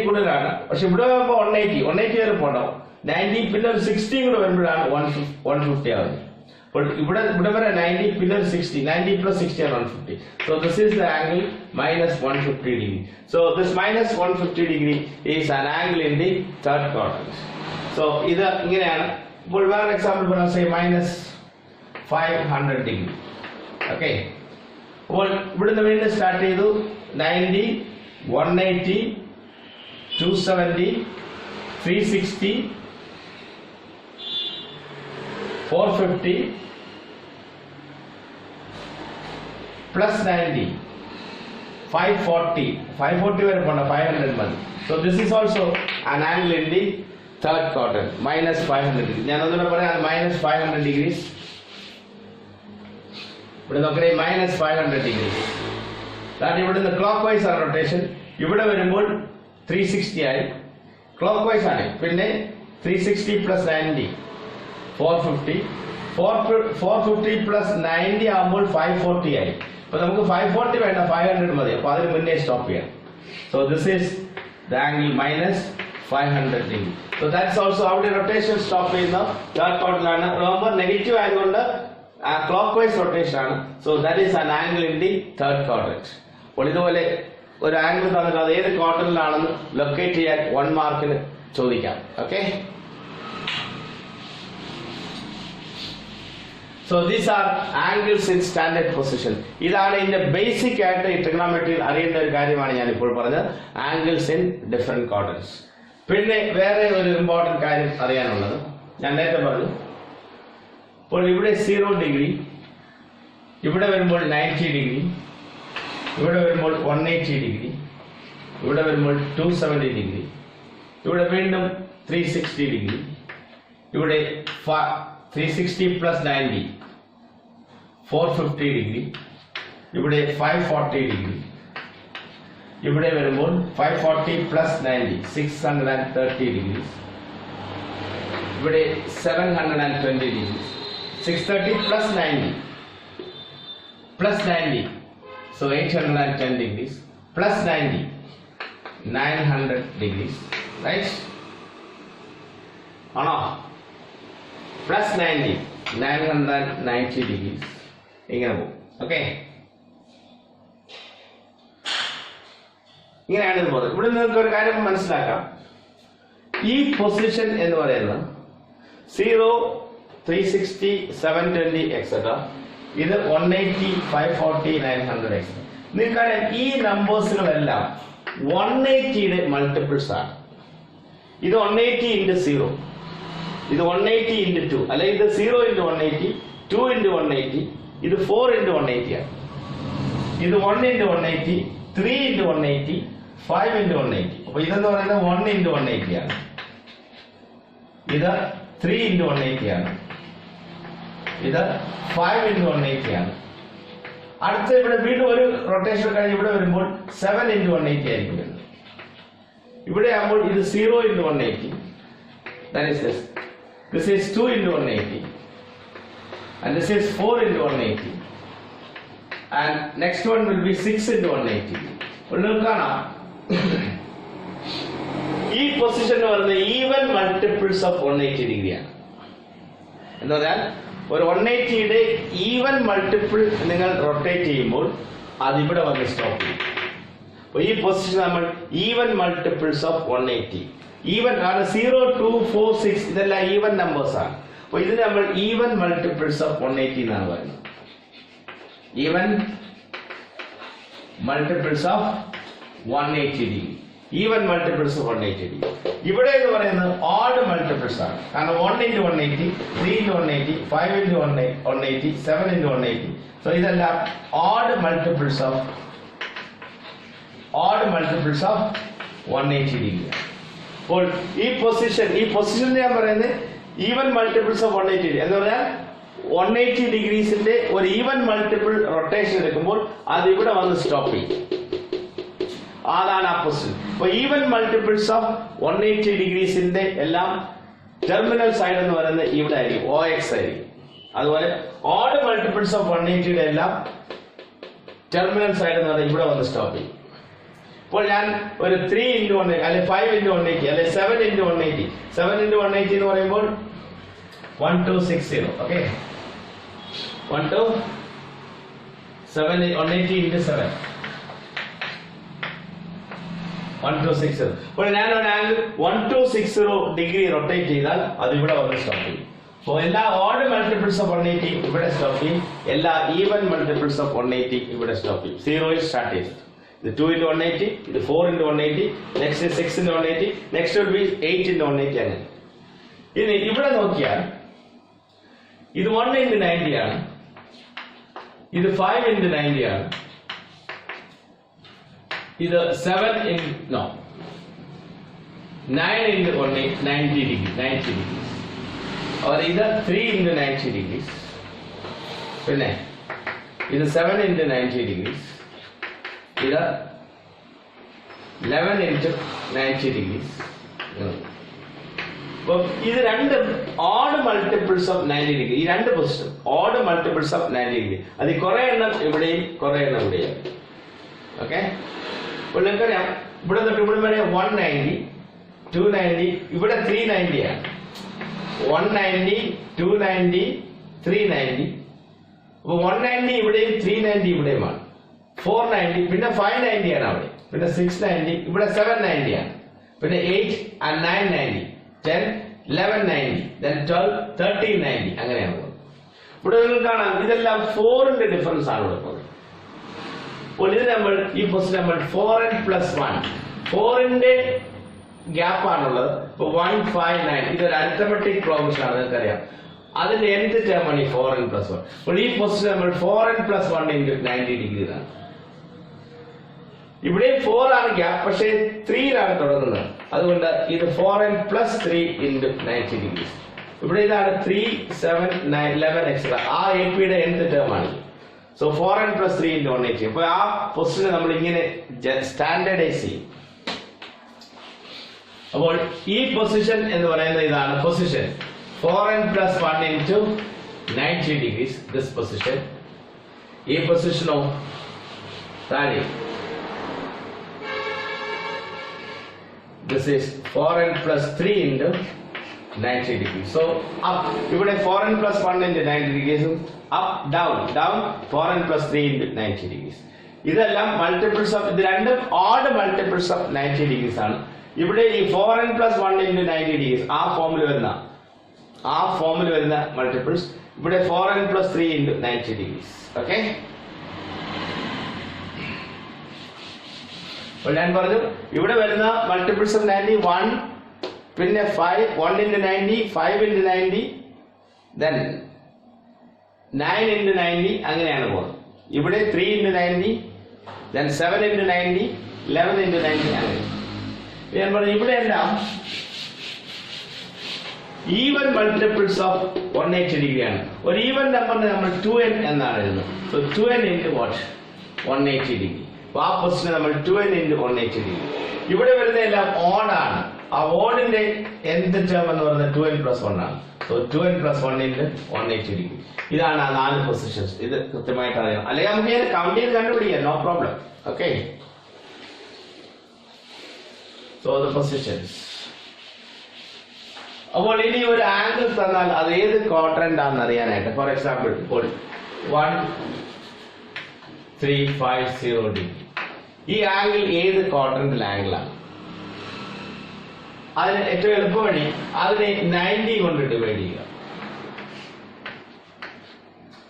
കൂടുതലാണ്, പക്ഷെ ഇവിടെ വരുമ്പോൾ 180 വരെ പോകണം. 90 പിന്നെ ഒരു 60 കൂടെ വരുമ്പോഴാണ് 150 ആവുന്നത്. അപ്പോൾ ഇവിടെ വരെ 90 പിന്നെ ഒരു 60, 90 plus 60 ആണ് 150. So this is the angle -150 degree. So this -150 degree is an angle in the third quadrant. So ഇത് ഇങ്ങനെയാണ്. ഇപ്പോൾ വേറെ എക്സാമ്പിൾ പറയാം, say -500 degree. ഓക്കെ, അപ്പോൾ ഇവിടുന്ന് വീണ്ടും സ്റ്റാർട്ട് ചെയ്തു 90 180 270 360 450 plus 90 540 വരെ പോണ്ട, 500 മതി. So this is also an angle in the third quadrant, -500 degree. ഞാൻ ഒന്നുകൂടെ പറയാം, -500 degrees. ഇവിടെ നോക്കണേ, -500 degrees. കാരണം ഇവിടുന്ന് ക്ലോക്ക് വൈസ് ആണ് റൊട്ടേഷൻ. ഇവിടെ വരുമ്പോൾ 360 ആയി, ക്ലോക്ക് വൈസ് ആണ്. പിന്നെ 360 plus 90 450 plus 90 ആകുമ്പോൾ 540 ആയി. അപ്പൊ നമുക്ക് 540 വേണ്ട, 500 മതി. അപ്പൊ അതിന് മുന്നേ സ്റ്റോപ്പ് ചെയ്യാം. So this is the angle -500 degree. So that's also അവിടെ റൊട്ടേഷൻ സ്റ്റോപ്പ് ചെയ്യുന്ന തേർഡ് ക്വാഡ്രന്റിലാണ്. റിമെമ്പർ നെഗറ്റീവ് ആയതുകൊണ്ട് ക്ലോക്ക് വൈസ് റൊട്ടേഷൻ ആണ്. So that is an angle in the third quadrant. അപ്പോൾ ഇതുപോലെ ഒരു ആംഗിൾ തന്നിട്ട് അത് ഏത് ക്വാഡ്രന്റിലാണെന്ന് ലൊക്കേറ്റ് ചെയ്യാൻ 1 മാർക്കിന് ചോദിക്കാം. Okay, so these are angles in standard position. ഇതാണ് ഇതിന്റെ ബേസിക് ആയിട്ട് ഈ ട്രിഗണോമെട്രിയിൽ അറിയേണ്ട ഒരു കാര്യമാണ് ഞാൻ ഇപ്പോൾ പറഞ്ഞത്, ആംഗിൾസ് ഇൻ ഡിഫറെന്റ് ക്വാഡ്രന്റ്സ്. പിന്നെ വേറെ ഒരു ഇമ്പോർട്ടന്റ് കാര്യം അറിയാനുള്ളത് ഞാൻ നേരത്തെ പറഞ്ഞു. ഇപ്പോൾ ഇവിടെ 0 ഡിഗ്രി, ഇവിടെ വരുമ്പോൾ 90 ഡിഗ്രി, ഇവിടെ വരുമ്പോൾ 180 ഡിഗ്രി, ഇവിടെ വരുമ്പോൾ 270 ഡിഗ്രി, ഇവിടെ വീണ്ടും 360 ഡിഗ്രി, ഇവിടെ 360 plus 90 450 ഡിഗ്രി, ഇവിടെ 540 ഡിഗ്രി, ഇവിടെ വരുമ്പോൾ 540 plus 90 630 ഡിഗ്രി, ഇവിടെ 720 degree, 630 plus 90 so 810 degrees plus 90 900 degrees, right? ആണോ? പ്ലസ് 90 990 ഡിഗ്രീസ് ഇങ്ങനെ പോകും. ഓക്കെ, ഇങ്ങനെയാണ് ഇത് പോകുന്നത്. ഇവിടെ നിങ്ങൾക്ക് ഒരു കാര്യം മനസ്സിലാക്കാം. ഈ പൊസിഷൻ എന്ന് പറയുന്നത് 0 360 720 എക്സെട്ര, ഇത് 180 540 900 എക്സെട്ര. നിങ്ങൾക്കറിയാം ഈ നമ്പേഴ്സുകളെല്ലാം 180യുടെ മൾട്ടിപ്പിൾസ് ആണ്. ഇത് 180 into 0, ഇത് 180 into 2, അല്ലെങ്കിൽ ഇത് 0 into 180 2 into 180, ഇത് 4 into 180 ആണ്. ഇത് 1 into 180 3 into 180 5 into 180. അപ്പൊ ഇതെന്ന് പറയുന്നത് 1 into 180 ആണ്, ഇത് 3 into 180 ആണ്, ഇത് 5 into 180 ആണ്. അടുത്ത ഇവിടെ വീണ്ടും ഒരു റൊട്ടേഷൻ കഴിഞ്ഞ് ഇവിടെ വരുമ്പോൾ 7 into 180 ആയിരിക്കും വരുന്നത്. ഇവിടെ ആകുമ്പോൾ ഇത് 0 into 180, that is this is 2 into 180 and this is 4 into 180 and next one will be 6 into 180. കാണാം ഈ പൊസിഷൻ എന്ന് പറയുന്നത് ഈവൻ മൾട്ടിപ്പിൾസ് ഓഫ് 180 ഡിഗ്രി ആണ്. എന്ന് പറഞ്ഞാൽ ഒരു 180യുടെ ഈവൻ മൾട്ടിപ്പിൾ നിങ്ങൾ റൊട്ടേറ്റ് ചെയ്യുമ്പോൾ അത് ഇവിടെ വന്ന് സ്റ്റോപ്പ് ചെയ്യും. അപ്പോൾ ഈ പൊസിഷൻ നമ്മൾ ഈവൻ മൾട്ടിപ്പിൾസ് ഓഫ് 180, ഈവൻ കാരണം 0 2 4 6 ഇതെല്ലാം ഈവൻ നമ്പേഴ്സ് ആണ്. അപ്പോൾ ഇത് നമ്മൾ ഈവൻ മൾട്ടിപ്പിൾസ് ഓഫ് 180 എന്നാണ് പറയുന്നത്. Even multiples of 180 degree. Even multiples of 180 degree. ഇവിടെ എന്ന് പറയുന്നത് ഓഡ് മൾട്ടിപ്പിൾസ് ആണ്. കാരണം 1 into 180, 3 into 180, 5 into 180, 7 into 180. So ഇതെല്ലാം ഓഡ് മൾട്ടിപ്പിൾസ് ഓഫ് 180 ഡിഗ്രി. അപ്പോൾ ഈ പൊസിഷൻ ഞാൻ പറയുന്നത് ഈവൻ മൾട്ടിപ്പിൾസ് ഓഫ് 180 ഡിഗ്രി എന്ന് പറഞ്ഞാൽ 180 ഡിഗ്രീസിന്റെ ഒരു ഈവൻ മൾട്ടിപ്പിൾ റൊട്ടേഷൻ എടുക്കുമ്പോൾ അത് ഇവിടെ വന്ന് സ്റ്റോപ്പ് ചെയ്യും. അതാണ് ആ പൊസിഷൻ. അപ്പൊ ഈവൻ മൾട്ടിപ്പിൾസ് ഓഫ് 180 ഡിഗ്രീസിന്റെ എല്ലാം ടെർമിനൽ സൈഡ് എന്ന് പറയുന്നത് ഇവിടെ ആയിരിക്കും, OX ആയിരിക്കും. അതുപോലെ ഓഡ് മൾട്ടിപ്പിൾസ് ഓഫ് 180 എല്ലാം ടെർമിനൽ സൈഡ് എന്ന് പറയുന്നത് ഇവിടെ വന്ന് സ്റ്റോപ്പ് ചെയ്യും. ഇപ്പോൾ ഞാൻ ഒരു 3 into 180 അല്ലെ 5 into 180 അല്ലെ 7 into 180 എന്ന് പറയുമ്പോൾ 1260. Okay, 180 into 7 1260. അപ്പോൾ ഞാൻ ഒരു ആംഗിൾ 1260 ഡിഗ്രി റൊട്ടേറ്റ് ചെയ്താൽ അത് ഇവിടെ വന്ന് സ്റ്റോപ്പ് ചെയ്യും. അപ്പോൾ എല്ലാ ഓഡ് മൾട്ടിപ്പിൾസ് ഓഫ് 180 ഇവിടെ സ്റ്റോപ്പ് ചെയ്യും, എല്ലാ ഈവൻ മൾട്ടിപ്പിൾസ് ഓഫ് 180 ഇവിടെ സ്റ്റോപ്പ് ചെയ്യും. 0 സ്റ്റാർട്ട് ചെയ്തത്. ഇത് 2 into 180, ഇത് 4 into 180, next 6 into 180, next will be 8 into 180 അങ്ങനെ. ഇനി ഇവിടെ നോക്കിയാൽ ഇത് 1 into 90 ആണ്, ഇത് 5 into 90 ആണ്, ഇത് 9 into 90 degrees. और इधर 3 into 90 degrees. പിന്നെ ഇത് 7 into 90 degrees. ഇത് 11 into 90 degrees. അപ്പോൾ ഇത് രണ്ടും ഓഡ് മൾട്ടിപ്പിൾസ് ഓഫ് 90 ഡിഗ്രി. ഈ രണ്ട് position odd multiples of 90 degree. അത് കുറെ എണ്ണം ഇവിടെയും കുറെ എണ്ണം ഇവിടെയും. ഓക്കെ, അപ്പോൾ നിങ്ങൾക്കറിയാം ഇവിടെ തൊട്ട് ഇവിടെ വരെ 190, 290, ഇവിടെ 390 ആണ്. 190, 290, 390. അപ്പോൾ 190 ഇവിടെയും 390 ഇവിടെയുമാണ്. 490, പിന്നെ 590 ആണ് അവിടെ, പിന്നെ 690, ഇവിടെ 790 ആണ്, പിന്നെ 8 and 990, 10, 1190, then 12, 1390 അങ്ങനെയാണ്. ഇവിടെ നിങ്ങൾ കാണാം ഇതെല്ലാം 4ന്റെ ഡിഫറൻസ് ആണ് ഇവിടെ പോകുന്നത്. അപ്പോൾ ഇത് നമ്മൾ ഈ പൊസിഷൻ നമ്മൾ 4n plus 1 4ന്റെ ഗ്യാപ്പ് ആണുള്ളത്. ഇപ്പൊ 159 ഇതൊരു അരിത്തമെറ്റിക് പ്രോഗ്രഷൻ ആണ്, നിങ്ങൾക്കറിയാം. അതിന്റെ nth ടേം ആണ് ഈ 4n plus 1. അപ്പോൾ ഈ പൊസിഷൻ നമ്മൾ 4n plus 1 into 90 ഡിഗ്രി ആണ്. ഇവിടെ 4 ആണ് ഗ്യാപ്പ്, പക്ഷേ 3ലാണ് തുടങ്ങുന്നത്. അതുകൊണ്ട് ഇത് 4n plus 3 into 90 ഡിഗ്രി. ഇവിടെ ഇതാണ് 3, 7, 9, 11 എക്സെട്രാ. ആ AP-യുടെ nth ടേം ആണ്. So 4n plus 3 into 180. അപ്പോൾ ആ പൊസിഷനെ നമ്മൾ ഇങ്ങനെ സ്റ്റാൻഡേർഡൈസ് ചെയ്യും. അപ്പോൾ ഈ പൊസിഷൻ എന്ന് പറയുന്നത് ഇതാണ് position 4n plus 1 into 90 degrees. This position, ഈ പൊസിഷനോ താഴെ this is 4n plus 3 into 90 degrees. So up, ഇവിടെ 4n plus 1 into 90 degrees, up, down, 4n plus 3 into 90 degrees. ഇതെല്ലാം മൾട്ടിപ്പിൾസ് ഓഫ്, ഇത് രണ്ടും ഓഡ് മൾട്ടിപ്പിൾസ് ഓഫ് 90 degrees ആണ്. ഇവിടെ ഈ 4n plus 1 into 90 degrees ആ ഫോമിൽ വരുന്ന മൾട്ടിപ്പിൾസ്, ഇവിടെ 4n plus 3 into 90 degrees. Okay, ഞാൻ പറഞ്ഞു ഇവിടെ വരുന്ന മൾട്ടിപ്പിൾസ് ഓഫ് 90 1, പിന്നെ 5, 1 into 90, 5 into 90, then 9 into 90 അങ്ങനെയാണ് പോകുന്നത്. ഇവിടെ 3 into 90, then 7 into 90, 11 into 90 അങ്ങനെ. ഞാൻ പറഞ്ഞു ഇവിടെ എല്ലാം ഈവൻ മൾട്ടിപ്പിൾസ് ഓഫ് 180 ഡിഗ്രി ആണ്. ഒരു ഈവൻ നമ്പറിനെ നമ്മൾ 2n എന്നാണ് എഴുതുന്നത്. So 2n into what? 180 degree. ആ പൊസിഷനെ നമ്മൾ 2n into 180 ഡിഗ്രി. ഇവിടെ വരുന്ന എല്ലാം ഓഡാണ്. ആ ഓഡിന്റെ nth ടേം എന്ന് പറയുന്നത് 2n plus 1 ആണ്. So 2n plus 1 into 180 degree. ഇതാണ് ആ 4 പൊസിഷൻസ്. ഇത് കൃത്യമായിട്ട് അറിയാം, അല്ലെങ്കിൽ നമുക്ക് ഇങ്ങനെ കൗണ്ട് ചെയ്ത് കണ്ടുപിടിക്കാം, no problem. Okay, so the positions. അപ്പോൾ ഇനി ഒരു ആംഗിൾ തന്നാൽ അത് ഏത് ക്വാഡ്രന്റ് ആണെന്ന് അറിയാനായിട്ട്, ഫോർ എക്സാമ്പിൾ ഇപ്പോൾ 1350 ഡിഗ്രി, ഈ ആംഗിൾ ഏത് ക്വാഡ്രന്റിൽ ആംഗിളാണ്? അതിന് ഏറ്റവും എളുപ്പ വഴി അതിനെ 90 കൊണ്ട് ഡിവൈഡ് ചെയ്യുക.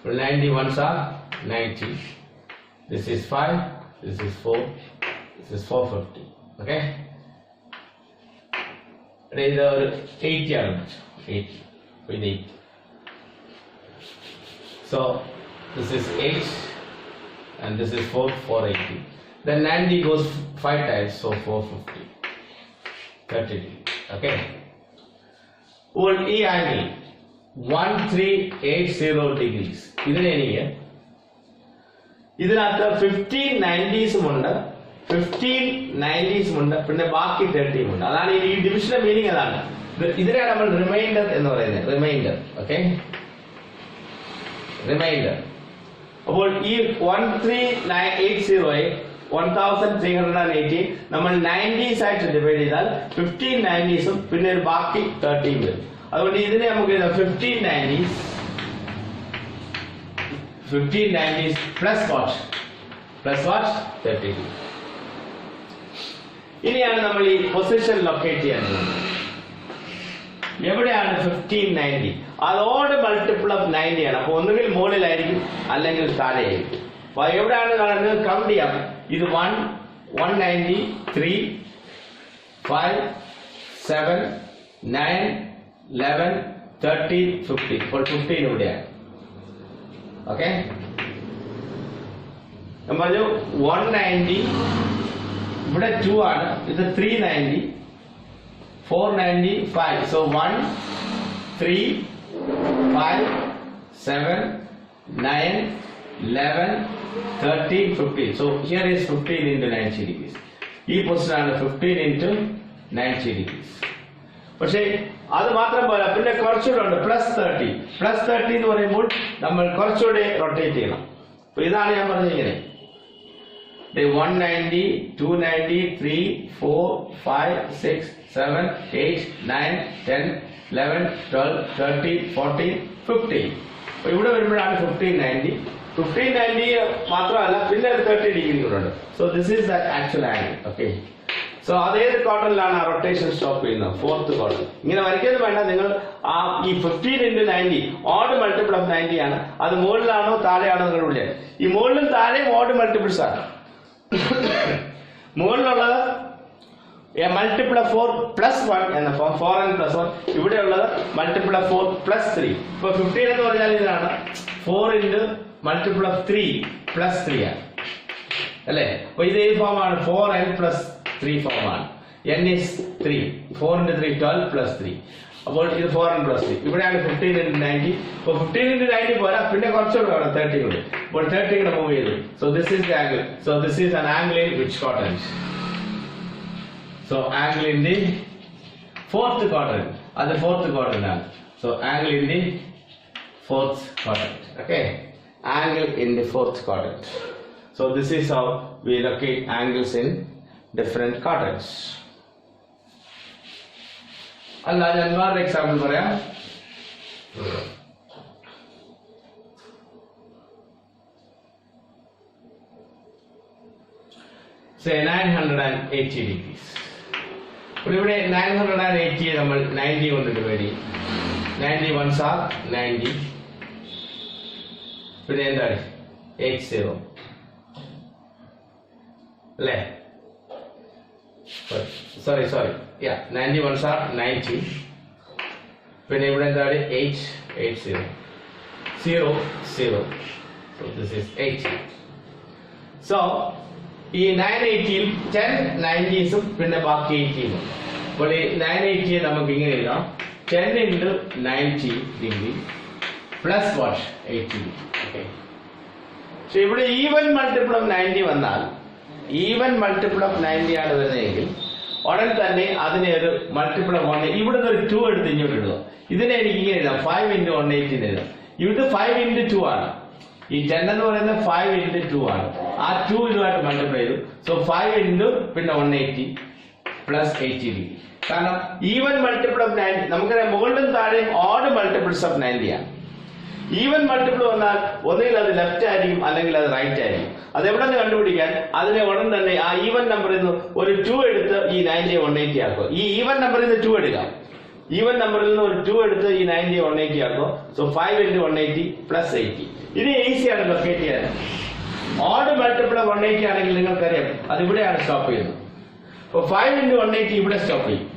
90 ones are 90. This is 5, this is 4, this is 450. Okay, ഇത് ഒരു 80 ആണ്, 80 with 8. So this is 8 and this is 480. Then 90 goes 5 times, so 450, 30 degree. Okay. Well, ഈ ആംഗിൾ 1380 degrees. ഇതിനകത്ത് 1590s ഉണ്ട്, 1590s ഉണ്ട്, പിന്നെ ബാക്കി 30 ഉണ്ട്. അതാണ് ഈ ഡിവിഷന്റെ മീനിങ്. അതാണ് ഇതിനെയാണ് നമ്മൾ റിമൈൻഡർ എന്ന് പറയുന്നത്. റിമൈൻഡർ. Okay, reminder. അപ്പോൾ ഈ 1380 1380 നമ്മൾ 90s ആയിട്ട് ഡിവൈഡ് ചെയ്താൽ 1590s പിന്നെ ഒരു ബാക്കി 30 വരും. അതുകൊണ്ട് ഇതിനെ നമുക്ക് 1590s plus what 30. ഇനിയാണ് നമ്മൾ ഈ പൊസിഷൻ ലൊക്കേറ്റ് ചെയ്യുന്നത്. എവിടെയാണ് 1590? അതോട് മൾട്ടിപ്പിൾ ഓഫ് 90 ആണ്. അപ്പൊ ഒന്നുകിൽ മുകളിലായിരിക്കും അല്ലെങ്കിൽ താഴെയായിരിക്കും. അപ്പൊ എവിടെയാണ് കാണുന്നത്? കൗണ്ട് ചെയ്യാം. ഇത് 1, 190, 3, 5, 7, 9, 11, 30, 50. ഇപ്പോൾ 15 ഇവിടെയാണ്. ഓക്കെ, ഞാൻ പറഞ്ഞു 190, ഇവിടെ 2 ആണ്, ഇത് 390, 495. So 1, 3, 5, 7, 9, 11, 30, 15. So here is 15 into 90 degrees. ഈ പൊസിഷൻ ആണ് 15 into 90 degrees. പക്ഷേ അത് മാത്രം പോരാ, പിന്നെ കുറച്ചുകൂടെ ഉണ്ട്. +30 എന്ന് പറയുമ്പോൾ നമ്മൾ കുറച്ചുകൂടെ റൊട്ടേറ്റ് ചെയ്യണം. അപ്പൊ ഇതാണ് ഞാൻ പറഞ്ഞിങ്ങനെ 190, 290, 3, 4, 5, 6, 7, 8, 9, 10, 11, 12, 13, 14, 15. അപ്പൊ ഇവിടെ വരുമ്പോഴാണ് 1590. 1590 മാത്രമല്ല, പിന്നെ 30 ഡിഗ്രി കൂടെ ഉണ്ട്. So this is the actual angle. Okay, so അതേത് ക്വാർട്ടറിലാണ് ആ റൊട്ടേഷൻ സ്റ്റോപ്പ് ചെയ്യുന്നത്? 4th quarter. ഇങ്ങനെ വരയ്ക്കുന്നത് വേണ്ട, നിങ്ങൾ ആ ഈ 15 into 90 ഓഡ് മൾട്ടിപ്പിൾ ഓഫ് 90 ആണ്. അത് മുകളിലാണോ താഴെയാണോ നിങ്ങൾ വിളിക്കുക. ഈ മുകളിലും താഴെയും ഓഡ് മൾട്ടിപ്പിൾസ് ആണ്. മുകളിലുള്ളത് മൾട്ടിപ്പിൾ ഓഫ് 4 + 1 എന്ന ഫോം, 4n + 1. ഇവിടെയുള്ളത് മൾട്ടിപ്പിൾ ഓഫ് 4 + 3. ഇപ്പൊ 15 എന്ന് പറഞ്ഞാൽ ഇതാണ് 4 into മൾട്ടിപ്പിൾ ഓഫ് 3 + 3 ആണ് അല്ലേ. അപ്പൊ ഇത് ഈ ഫോമാണ് 4n + 3 ഫോമാണ്. n is 3, 4 into 3 12 + 3. അപ്പോൾ ഇത് 4n + 3. ഇവിടെയാണ് 15 into 90. അപ്പോൾ 15 into 90 പോരാ, പിന്നെ കുറച്ചുകൂടെ വേണം, 30 കൂടി. അപ്പോൾ 30 കൂടെ മൂവ് ചെയ്തു. So this is the angle. So this is an angle in which quadrant? So angle in the 4th quadrant. അത് 4th quadrant ആണ്. So angle in the 4th quadrant. Okay, angle in the 4th quadrant. So this is how we locate angles in different quadrants. അല്ല, ഞാൻ വേറൊരു example പറയാം. Say 980 degrees. ഇവിടെ 980 നമ്മൾ 90 കൊണ്ട് divide ചെയ്യും. 90 ones are 90. പിന്നെ എന്താണ് 80 അല്ലേ? Sorry 90 ones are 90. പിന്നെ ഇവിടെ എന്താണ് 880 0 0. So this is 80. So ഈ 980ൽ 10 90s പിന്നെ ബാക്കി 80 ഉണ്ട്. അപ്പോൾ ഈ 980 നമുക്ക് ഇങ്ങനെ എഴുതാം 10 into 90 degree plus what 80 degree. Okay. So ഇവിടെ ഈവൻ മൾട്ടിപ്പിൾ ഓഫ് 90 വന്നാൽ, ഈവൻ മൾട്ടിപ്പിൾ ഓഫ് 90 ആണ് വരുന്നതെങ്കിൽ ഉടൻ തന്നെ അതിനെ ഒരു മൾട്ടിപ്പിൾ ഓഫ് 1, ഇവിടുന്ന് ഒരു 2 എടുത്ത് ഇങ്ങോട്ട് ഇടുക. ഇതിനെ എനിക്ക് ഇങ്ങനെ എഴുതാം 5 into 180 എഴുതാം. ഇത് 5 into 2 ആണ്. ഈ 10 എന്ന് പറയുന്നത് 5 into 2 ആണ്. ആ 2 ഇതുമായിട്ട് മൾട്ടിപ്ലൈ ചെയ്തു. സോ 5 into പിന്നെ 180 plus 80 degree. കാരണം ഈവൻ മൾട്ടിപ്പിൾ ഓഫ് 90 നമുക്കറിയാം, മുകളിലും താഴെയും ഓഡ് മൾട്ടിപ്പിൾസ് ഓഫ് 90 ആണ്. ഈവൻ മൾട്ടിപ്പിൾ വന്നാൽ ഒന്നുകിൽ അത് ലെഫ്റ്റ് ആയിരിക്കും അല്ലെങ്കിൽ അത് റൈറ്റ് ആയിരിക്കും. അത് എവിടെ നിന്ന് കണ്ടുപിടിക്കാൻ? അതിനെ ഉടൻ തന്നെ ആ ഈവൻ നമ്പറിൽ നിന്ന് ഒരു 2 എടുത്ത് ഈ 90 180 ആക്കുക. ഈ ഈവൻ നമ്പറിൽ നിന്ന് 2 എടുക്കാം. ഈവൻ നമ്പറിൽ നിന്ന് ഒരു 2 എടുത്ത് ഈ 90 180 ആക്കുക. So 5 into 180 plus 80. ഇത് ഈസിയാണ് ലൊക്കേറ്റ് ചെയ്യാൻ. ഓഡ് മൾട്ടിപ്പിൾ ഓഫ് 180 ആണെങ്കിൽ നിങ്ങൾക്കറിയാം അത് ഇവിടെയാണ് സ്റ്റോപ്പ് ചെയ്യുന്നത്. അപ്പോൾ 5 into 180 ഇവിടെ സ്റ്റോപ്പ് ചെയ്യും.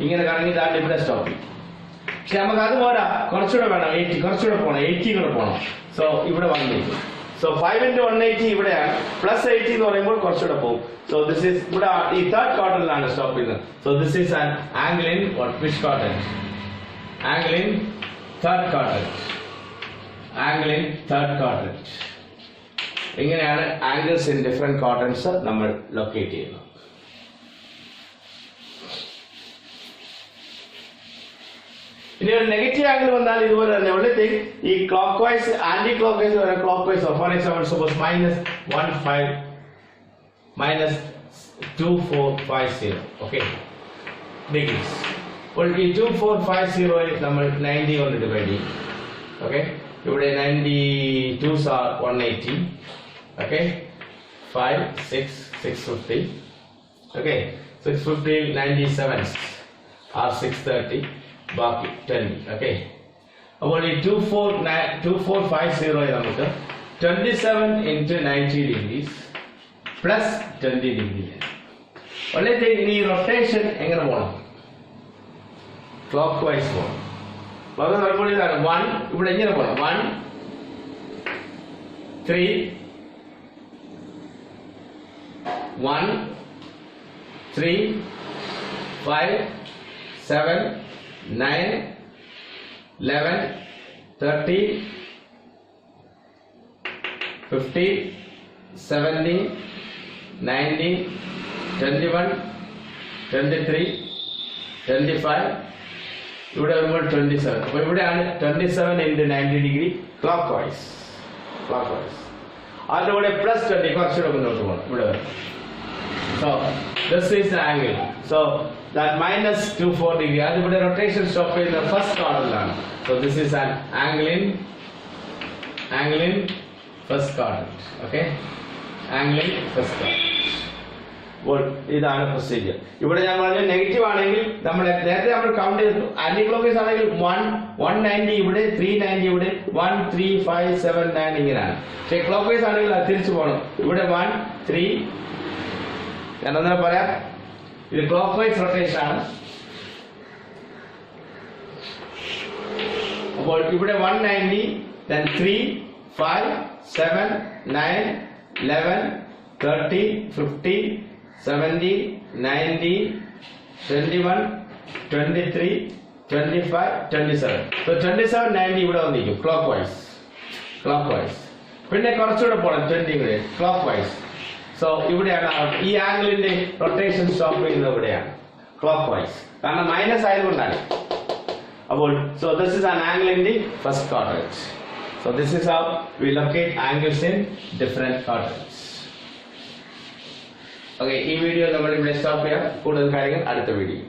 ഇങ്ങനെ കറങ്ങി താണ്ടി ഇവിടെ സ്റ്റോപ്പ് ചെയ്യും. പക്ഷെ നമുക്ക് അത് പോരാ, കുറച്ചുകൂടെ വേണം. 80 കുറച്ചുകൂടെ പോകണം, 80 കൂടെ പോകണം. സോ ഇവിടെ വന്നിരിക്കും. സോ 5 into 180 ഇവിടെയാണ്, പ്ലസ് 80 എന്ന് പറയുമ്പോൾ കുറച്ചുകൂടെ പോകും. സോ ദിസ് ഈസ് ഇവിടെ ഈ തേർഡ് ക്വാർട്ടറിലാണ് സ്റ്റോപ്പ് ചെയ്യുന്നത്. So this is an angle in which quarter? Angle in third quarter. Angle in third quarter. ഇങ്ങനെയാണ് ആംഗിൾസ് ഇൻ ഡിഫറെന്റ് ക്വാർട്ടൻസ് നമ്മൾ ലൊക്കേറ്റ് ചെയ്യുന്നത്. ഇനി ഒരു നെഗറ്റീവ് ആംഗിൾ വന്നാൽ ഇതുപോലെ തന്നെ only thing ഈ clockwise anticlockwise വരെ clockwise for example suppose -15 -2450 okay degrees. അപ്പോൾ ഈ 2450 നമ്മൾ 90 കൊണ്ട് ഡിവൈഡ് ചെയ്യും. ഓക്കെ ഇവിടെ 92s are 180. Okay 5 6 650. Okay 650 97s are 630. ബാക്കി 20. ഓക്കെ അപ്പോൾ ഈ 2450 നമുക്ക് 27 into 90 degrees പ്ലസ് 20 ഡിഗ്രി. വളരെ ഇനി റൊട്ടേഷൻ എങ്ങനെ പോകണം? ക്ലോക്ക് വൈസ് പോകണം. വളരെ ചിലപ്പോൾ ഇതാണ് 1 ഇവിടെ എങ്ങനെ പോകണം? 1 3 1 3 5 7 9 11 13 15 17 19 21 23 25 ഇവിടെ വരുമ്പോൾ 27. അപ്പോൾ ഇവിടെയാണ് 27 into 90 ഡിഗ്രി ക്ലോക്ക് വൈസ്. അതിൻ്റെ കൂടെ പ്ലസ് 20 കുറച്ചുകൂടെ മുന്നോട്ട് പോകണം ഇവിടെ വരും. So this is the angle. So that minus 24 degree. അത് ഇവിടെ റൊട്ടേഷൻ സ്റ്റോപ്പ് ചെയ്യുന്ന ഫസ്റ്റ് ക്വാഡ്രന്റിലാണ്. So this is an angle in first quadrant. Okay angle in first quadrant. അപ്പോൾ ഇതാണ് പ്രൊസീജിയർ. ഇവിടെ ഞാൻ പറഞ്ഞ നെഗറ്റീവ് ആണെങ്കിൽ നമ്മൾ നേരത്തെ നമ്മൾ കൗണ്ട് ചെയ്തു. ആന്റി ക്ലോക്ക് വൈസ് ആണെങ്കിൽ 190 ഇവിടെ 390 ഇവിടെ 1 3 5 7 9 ഇങ്ങനെയാണ്. പക്ഷേ ക്ലോക്ക് വൈസ് ആണെങ്കിൽ അത് തിരിച്ചു പോകണം. ഇവിടെ 1 3 ഞാൻ ഒന്നര പറയാം. ഇത് ക്ലോക്ക് വൈസ് റൊട്ടേഷൻ ആണ്. അപ്പോൾ ഇവിടെ 190 then 3 5 7 9 11 30 50 70 90 21 23 25 27. So 27 90 ഇവിടെ വന്നിരിക്കും ക്ലോക്ക് വൈസ്. പിന്നെ കുറച്ചുകൂടെ പോകണം 20 കൂടെ ക്ലോക്ക് വൈസ്. സോ ഇവിടെയാണ് ഈ ആംഗിളിന്റെ റൊട്ടേഷൻ സ്റ്റോപ്പ് ചെയ്യുന്നത് ഇവിടെയാണ് ക്ലോക്ക് വൈസ്. കാരണം മൈനസ് ആയതുകൊണ്ടാണ്. അപ്പോൾ so this is an angle in the first quadrant. So this is how we locate angles in different quadrants. Okay ഈ വീഡിയോ നമ്മൾ ഇവിടെ സ്റ്റോപ്പ് ചെയ്യാം. കൂടുതൽ കാര്യങ്ങൾ അടുത്ത വീഡിയോ.